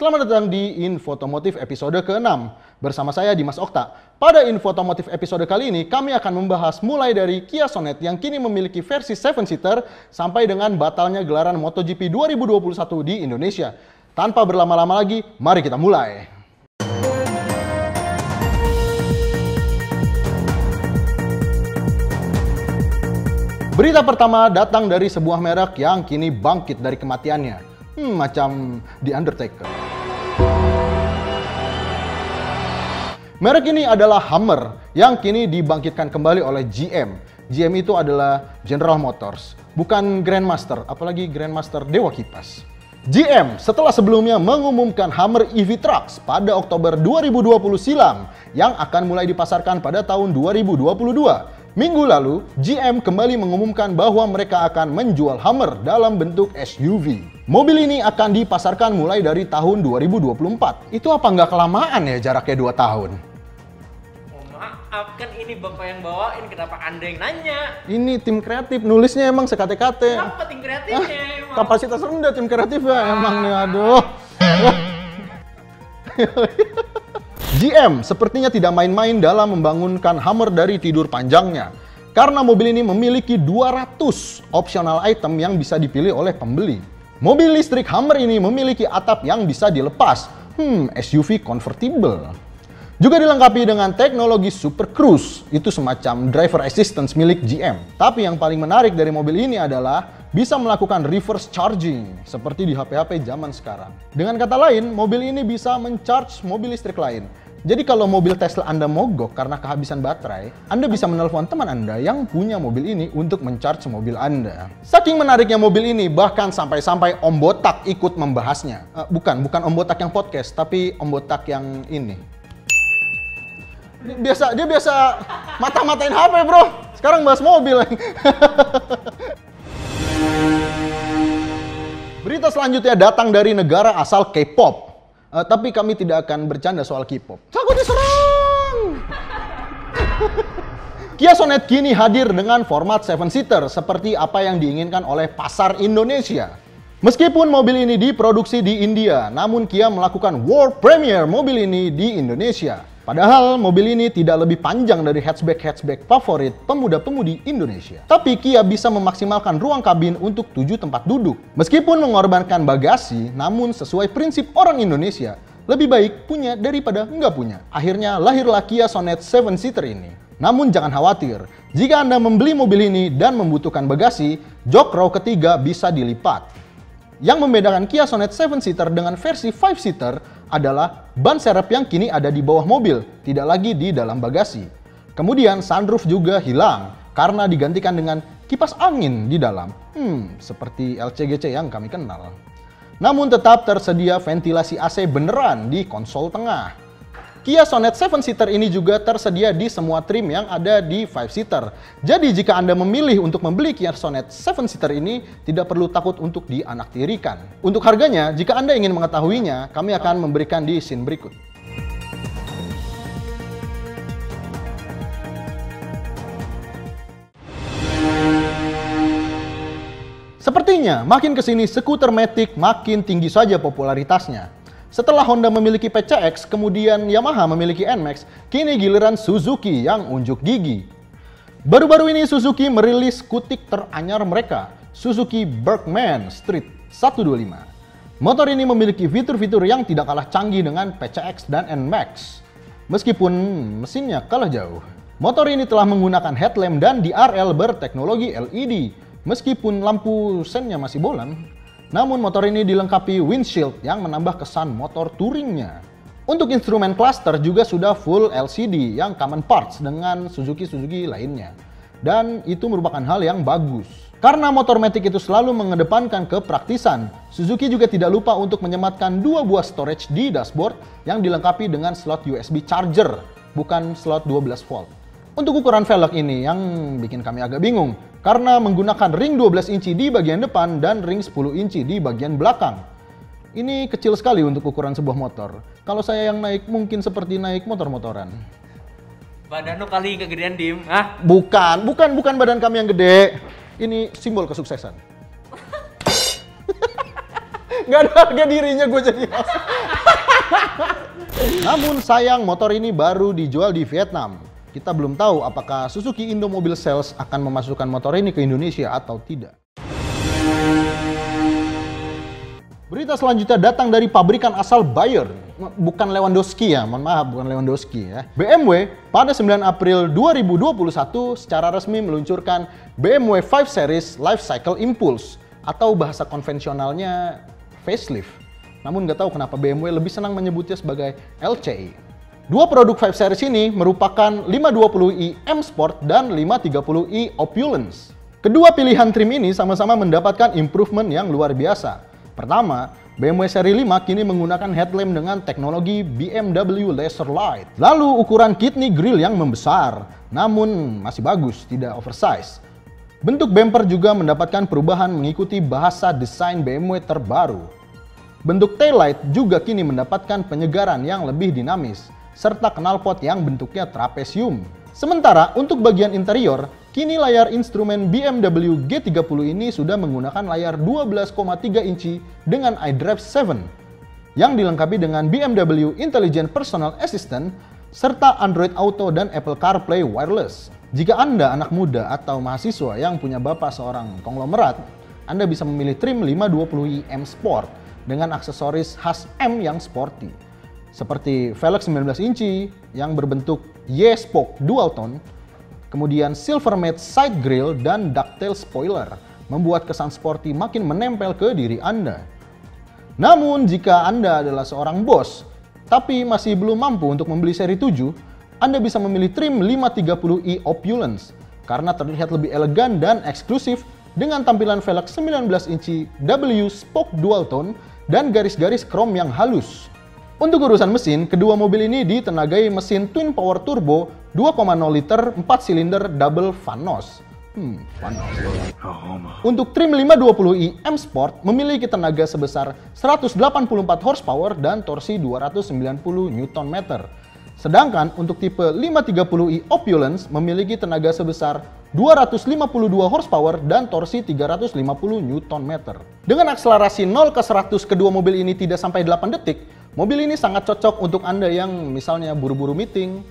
Selamat datang di Infotomotif episode ke-6. Bersama saya Dimas Okta. Pada Infotomotif episode kali ini, kami akan membahas mulai dari Kia Sonet yang kini memiliki versi 7-seater sampai dengan batalnya gelaran MotoGP 2021 di Indonesia. Tanpa berlama-lama lagi, mari kita mulai. Berita pertama datang dari sebuah merek yang kini bangkit dari kematiannya. Macam The Undertaker. Merek ini adalah Hummer yang kini dibangkitkan kembali oleh GM. GM itu adalah General Motors, bukan Grandmaster, apalagi Grandmaster Dewa Kipas. GM setelah sebelumnya mengumumkan Hummer EV Trucks pada Oktober 2020 silam yang akan mulai dipasarkan pada tahun 2022. Minggu lalu, GM kembali mengumumkan bahwa mereka akan menjual Hummer dalam bentuk SUV. Mobil ini akan dipasarkan mulai dari tahun 2024. Itu apa nggak kelamaan ya jaraknya 2 tahun? Oh, maaf, kan ini Bapak yang bawain, kenapa Anda yang nanya? Ini tim kreatif, nulisnya emang sekate-kate. Kenapa tim kreatifnya emang? Kapasitas rendah tim kreatifnya emang nih, aduh. GM sepertinya tidak main-main dalam membangunkan Hummer dari tidur panjangnya. Karena mobil ini memiliki 200 optional item yang bisa dipilih oleh pembeli. Mobil listrik Hummer ini memiliki atap yang bisa dilepas. SUV convertible. Juga dilengkapi dengan teknologi Super Cruise. Itu semacam driver assistance milik GM. Tapi yang paling menarik dari mobil ini adalah bisa melakukan reverse charging seperti di HP-HP zaman sekarang. Dengan kata lain, mobil ini bisa men-charge mobil listrik lain. Jadi kalau mobil Tesla Anda mogok karena kehabisan baterai, Anda bisa menelpon teman Anda yang punya mobil ini untuk men-charge mobil Anda. Saking menariknya mobil ini, bahkan sampai-sampai Om Botak ikut membahasnya. Bukan Om Botak yang podcast, tapi Om Botak yang ini. Dia biasa mata-matain HP, bro. Sekarang bahas mobil. Berita selanjutnya datang dari negara asal K-pop. Tapi kami tidak akan bercanda soal K-pop. Takut diserang! Kia Sonet kini hadir dengan format 7-seater seperti apa yang diinginkan oleh pasar Indonesia. Meskipun mobil ini diproduksi di India, namun Kia melakukan world premiere mobil ini di Indonesia. Padahal mobil ini tidak lebih panjang dari hatchback favorit pemuda-pemudi Indonesia. Tapi Kia bisa memaksimalkan ruang kabin untuk 7 tempat duduk. Meskipun mengorbankan bagasi, namun sesuai prinsip orang Indonesia, lebih baik punya daripada nggak punya. Akhirnya lahirlah Kia Sonet 7-seater ini. Namun jangan khawatir, jika Anda membeli mobil ini dan membutuhkan bagasi, jok row ketiga bisa dilipat. Yang membedakan Kia Sonet 7-seater dengan versi 5-seater adalah ban serep yang kini ada di bawah mobil, tidak lagi di dalam bagasi. Kemudian sunroof juga hilang karena digantikan dengan kipas angin di dalam. Seperti LCGC yang kami kenal. Namun tetap tersedia ventilasi AC beneran di konsol tengah. Kia Sonet 7-seater ini juga tersedia di semua trim yang ada di 5-seater. Jadi jika Anda memilih untuk membeli Kia Sonet 7-seater ini, tidak perlu takut untuk dianaktirikan. Untuk harganya, jika Anda ingin mengetahuinya, kami akan memberikan di scene berikut. Sepertinya, makin kesini skuter Matic makin tinggi saja popularitasnya. Setelah Honda memiliki PCX, kemudian Yamaha memiliki NMAX, kini giliran Suzuki yang unjuk gigi. Baru-baru ini Suzuki merilis skutik teranyar mereka, Suzuki Bergman Street 125. Motor ini memiliki fitur-fitur yang tidak kalah canggih dengan PCX dan NMAX. Meskipun mesinnya kalah jauh. Motor ini telah menggunakan headlamp dan DRL berteknologi LED, meskipun lampu sennya masih bolan. Namun motor ini dilengkapi windshield yang menambah kesan motor touringnya. Untuk instrumen cluster juga sudah full LCD yang common parts dengan Suzuki lainnya. Dan itu merupakan hal yang bagus. Karena motor Matic itu selalu mengedepankan kepraktisan, Suzuki juga tidak lupa untuk menyematkan 2 buah storage di dashboard yang dilengkapi dengan slot USB charger, bukan slot 12 volt. Untuk ukuran velg ini yang bikin kami agak bingung, karena menggunakan ring 12 inci di bagian depan dan ring 10 inci di bagian belakang. Ini kecil sekali untuk ukuran sebuah motor. Kalau saya yang naik mungkin seperti naik motor-motoran. Badan lu kali kegedean, Dim. Bukan badan kami yang gede. Ini simbol kesuksesan. Nggak ada harga dirinya gue jadi host. Namun sayang motor ini baru dijual di Vietnam. Kita belum tahu apakah Suzuki Indomobil Sales akan memasukkan motor ini ke Indonesia atau tidak. Berita selanjutnya datang dari pabrikan asal Bayern. Bukan Lewandowski ya, mohon maaf, bukan Lewandowski ya. BMW pada 9 April 2021 secara resmi meluncurkan BMW 5 Series Life Cycle Impulse atau bahasa konvensionalnya facelift. Namun nggak tahu kenapa BMW lebih senang menyebutnya sebagai LCI. Dua produk 5 Series ini merupakan 520i M Sport dan 530i Opulence. Kedua pilihan trim ini sama-sama mendapatkan improvement yang luar biasa. Pertama, BMW seri 5 kini menggunakan headlamp dengan teknologi BMW Laser Light. Lalu ukuran kidney grille yang membesar, namun masih bagus, tidak oversize. Bentuk bumper juga mendapatkan perubahan mengikuti bahasa desain BMW terbaru. Bentuk taillight juga kini mendapatkan penyegaran yang lebih dinamis, serta knalpot yang bentuknya trapesium. Sementara untuk bagian interior, kini layar instrumen BMW G30 ini sudah menggunakan layar 12,3 inci dengan iDrive 7 yang dilengkapi dengan BMW Intelligent Personal Assistant serta Android Auto dan Apple CarPlay Wireless. Jika Anda anak muda atau mahasiswa yang punya bapak seorang konglomerat, Anda bisa memilih trim 520i M Sport dengan aksesoris khas M yang sporty, seperti velg 19 inci yang berbentuk Y-spoke dual tone, kemudian silver matte side grille dan ducktail spoiler, membuat kesan sporty makin menempel ke diri Anda. Namun jika Anda adalah seorang bos, tapi masih belum mampu untuk membeli seri 7, Anda bisa memilih trim 530i Opulence karena terlihat lebih elegan dan eksklusif dengan tampilan velg 19 inci W-spoke dual tone dan garis-garis chrome yang halus. Untuk urusan mesin, kedua mobil ini ditenagai mesin twin power turbo 2,0 liter 4 silinder double fan nose. Untuk trim 520i M Sport memiliki tenaga sebesar 184 horsepower dan torsi 290 Nm. Sedangkan untuk tipe 530i Opulence memiliki tenaga sebesar 252 horsepower dan torsi 350 Nm. Dengan akselerasi 0 ke 100 kedua mobil ini tidak sampai 8 detik, mobil ini sangat cocok untuk Anda yang misalnya buru-buru meeting,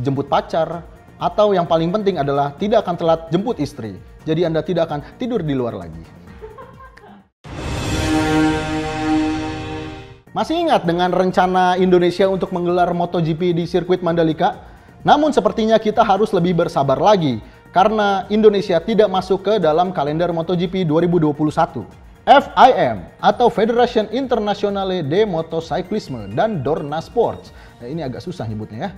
jemput pacar, atau yang paling penting adalah tidak akan telat jemput istri. Jadi Anda tidak akan tidur di luar lagi. Masih ingat dengan rencana Indonesia untuk menggelar MotoGP di sirkuit Mandalika? Namun sepertinya kita harus lebih bersabar lagi karena Indonesia tidak masuk ke dalam kalender MotoGP 2021. FIM atau Federation Internationale de Motocyclisme dan Dorna Sports, ini agak susah nyebutnya ya,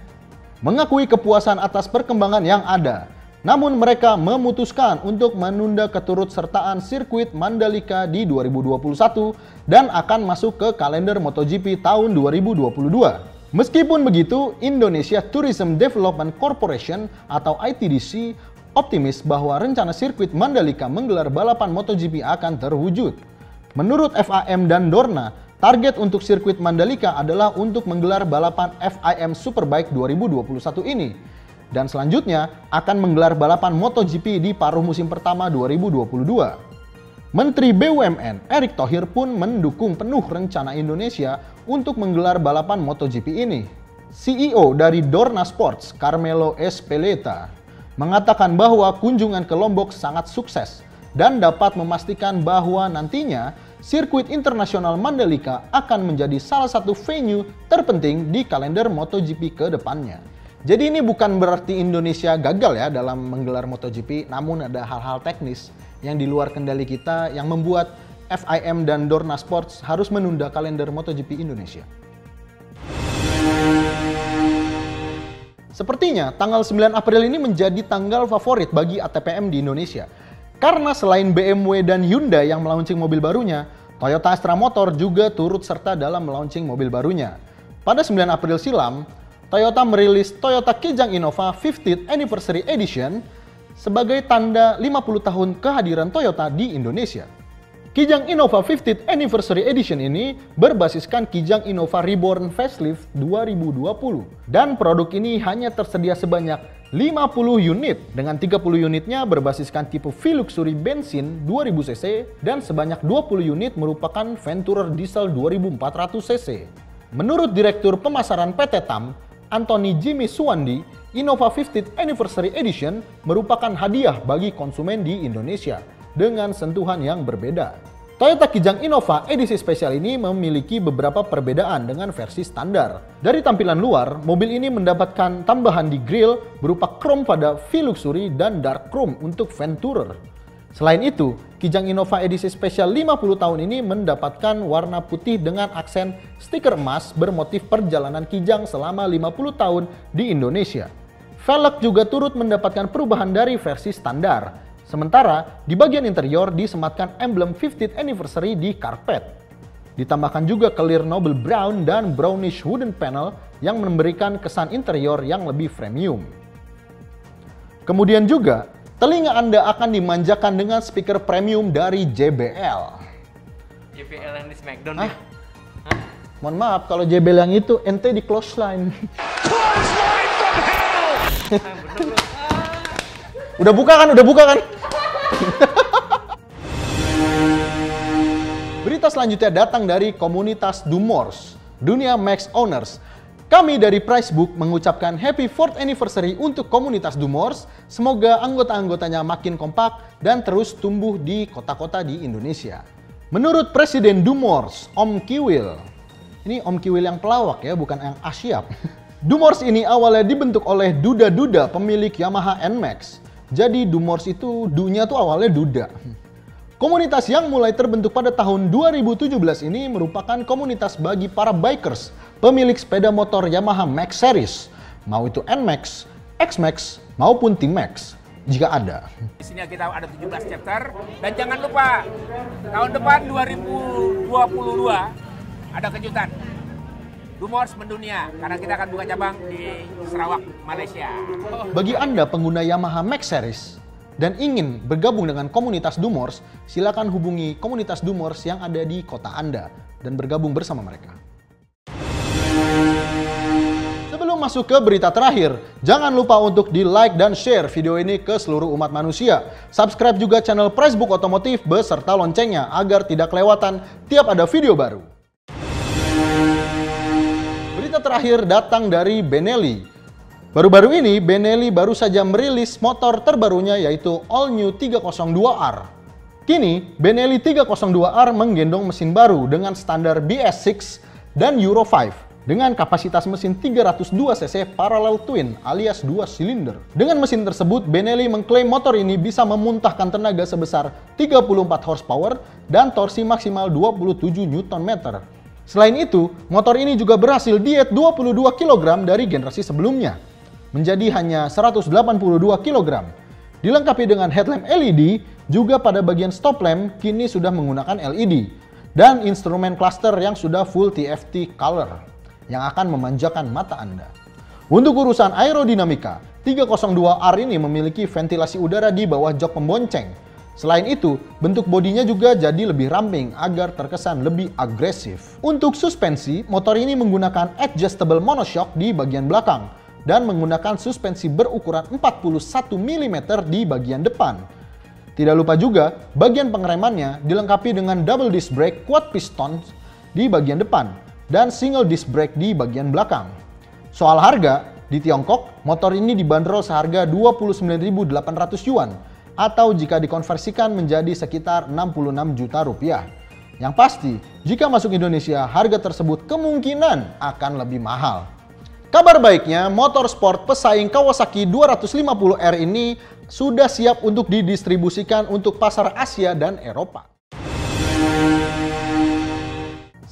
mengakui kepuasan atas perkembangan yang ada. Namun mereka memutuskan untuk menunda keturutsertaan sirkuit Mandalika di 2021 dan akan masuk ke kalender MotoGP tahun 2022. Meskipun begitu, Indonesia Tourism Development Corporation atau ITDC optimis bahwa rencana sirkuit Mandalika menggelar balapan MotoGP akan terwujud. Menurut FIM dan Dorna, target untuk sirkuit Mandalika adalah untuk menggelar balapan FIM Superbike 2021 ini. Dan selanjutnya akan menggelar balapan MotoGP di paruh musim pertama 2022. Menteri BUMN Erick Thohir pun mendukung penuh rencana Indonesia untuk menggelar balapan MotoGP ini. CEO dari Dorna Sports, Carmelo Espeleta, mengatakan bahwa kunjungan ke Lombok sangat sukses dan dapat memastikan bahwa nantinya sirkuit internasional Mandalika akan menjadi salah satu venue terpenting di kalender MotoGP ke depannya. Jadi ini bukan berarti Indonesia gagal ya dalam menggelar MotoGP, namun ada hal-hal teknis yang di luar kendali kita yang membuat FIM dan Dorna Sports harus menunda kalender MotoGP Indonesia. Sepertinya tanggal 9 April ini menjadi tanggal favorit bagi ATPM di Indonesia. Karena selain BMW dan Hyundai yang melaunching mobil barunya, Toyota Astra Motor juga turut serta dalam melaunching mobil barunya. Pada 9 April silam, Toyota merilis Toyota Kijang Innova 50th Anniversary Edition sebagai tanda 50 tahun kehadiran Toyota di Indonesia. Kijang Innova 50th Anniversary Edition ini berbasiskan Kijang Innova Reborn Facelift 2020. Dan produk ini hanya tersedia sebanyak 50 unit, dengan 30 unitnya berbasiskan tipe V-Luxury bensin 2000 cc dan sebanyak 20 unit merupakan Venturer diesel 2400 cc. Menurut Direktur Pemasaran PT TAM, Anthony Jimmy Suwandi, Innova 50th Anniversary Edition merupakan hadiah bagi konsumen di Indonesia dengan sentuhan yang berbeda. Toyota Kijang Innova edisi spesial ini memiliki beberapa perbedaan dengan versi standar. Dari tampilan luar, mobil ini mendapatkan tambahan di grill berupa chrome pada V-Luxury dan dark chrome untuk Venturer. Selain itu, Kijang Innova edisi spesial 50 tahun ini mendapatkan warna putih dengan aksen stiker emas bermotif perjalanan Kijang selama 50 tahun di Indonesia. Velg juga turut mendapatkan perubahan dari versi standar. Sementara di bagian interior disematkan emblem 50th Anniversary di karpet. Ditambahkan juga clear noble brown dan brownish wooden panel yang memberikan kesan interior yang lebih premium. Kemudian juga, telinga Anda akan dimanjakan dengan speaker premium dari JBL. JBL yang di Smackdown Hah? ya? Mohon maaf, kalau JBL yang itu ente di close line. Udah buka kan? Udah buka kan? Berita selanjutnya datang dari komunitas Dumors, Dunia Max Owners. Kami dari Pricebook mengucapkan Happy 4th Anniversary untuk komunitas Dumors. Semoga anggota-anggotanya makin kompak dan terus tumbuh di kota-kota di Indonesia. Menurut Presiden Dumors, Om Kiwil. Ini Om Kiwil yang pelawak ya, bukan yang asyap. Dumors ini awalnya dibentuk oleh duda-duda pemilik Yamaha NMAX. Jadi Dumors itu, dunya tuh awalnya duda. Komunitas yang mulai terbentuk pada tahun 2017 ini merupakan komunitas bagi para bikers, pemilik sepeda motor Yamaha Max Series, mau itu NMAX, X-Max, maupun T-Max, jika ada. Di sini kita ada 17 chapter, dan jangan lupa, tahun depan 2022 ada kejutan. Dumors mendunia, karena kita akan buka cabang di Sarawak, Malaysia. Bagi Anda pengguna Yamaha Max Series dan ingin bergabung dengan komunitas Dumors, silakan hubungi komunitas Dumors yang ada di kota Anda dan bergabung bersama mereka. Sebelum masuk ke berita terakhir, jangan lupa untuk di-like dan share video ini ke seluruh umat manusia. Subscribe juga channel Pricebook Otomotif beserta loncengnya agar tidak kelewatan tiap ada video baru. Berita terakhir datang dari Benelli. Baru-baru ini, Benelli baru saja merilis motor terbarunya yaitu All New 302R. Kini, Benelli 302R menggendong mesin baru dengan standar BS6 dan Euro 5 dengan kapasitas mesin 302 cc parallel twin alias 2 silinder. Dengan mesin tersebut, Benelli mengklaim motor ini bisa memuntahkan tenaga sebesar 34 horsepower dan torsi maksimal 27 Nm. Selain itu, motor ini juga berhasil diet 22 kg dari generasi sebelumnya, menjadi hanya 182 kg. Dilengkapi dengan headlamp LED, juga pada bagian stop lamp kini sudah menggunakan LED, dan instrumen cluster yang sudah full TFT color, yang akan memanjakan mata Anda. Untuk urusan aerodinamika, 302R ini memiliki ventilasi udara di bawah jok pembonceng. Selain itu, bentuk bodinya juga jadi lebih ramping agar terkesan lebih agresif. Untuk suspensi, motor ini menggunakan adjustable monoshock di bagian belakang dan menggunakan suspensi berukuran 41 mm di bagian depan. Tidak lupa juga, bagian pengeremannya dilengkapi dengan double disc brake quad piston di bagian depan dan single disc brake di bagian belakang. Soal harga, di Tiongkok, motor ini dibanderol seharga 29.800 yuan atau jika dikonversikan menjadi sekitar 66 juta rupiah. Yang pasti, jika masuk Indonesia, harga tersebut kemungkinan akan lebih mahal. Kabar baiknya, motor sport pesaing Kawasaki 250R ini sudah siap untuk didistribusikan untuk pasar Asia dan Eropa.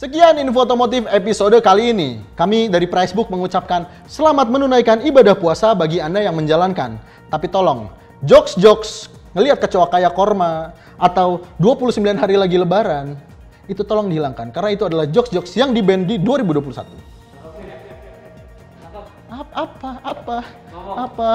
Sekian info otomotif episode kali ini. Kami dari Pricebook mengucapkan selamat menunaikan ibadah puasa bagi Anda yang menjalankan. Tapi tolong, jokes-jokes ngelihat kecoa kayak korma atau 29 hari lagi lebaran, itu tolong dihilangkan. Karena itu adalah jokes-jokes yang di-ban di 2021. Apa?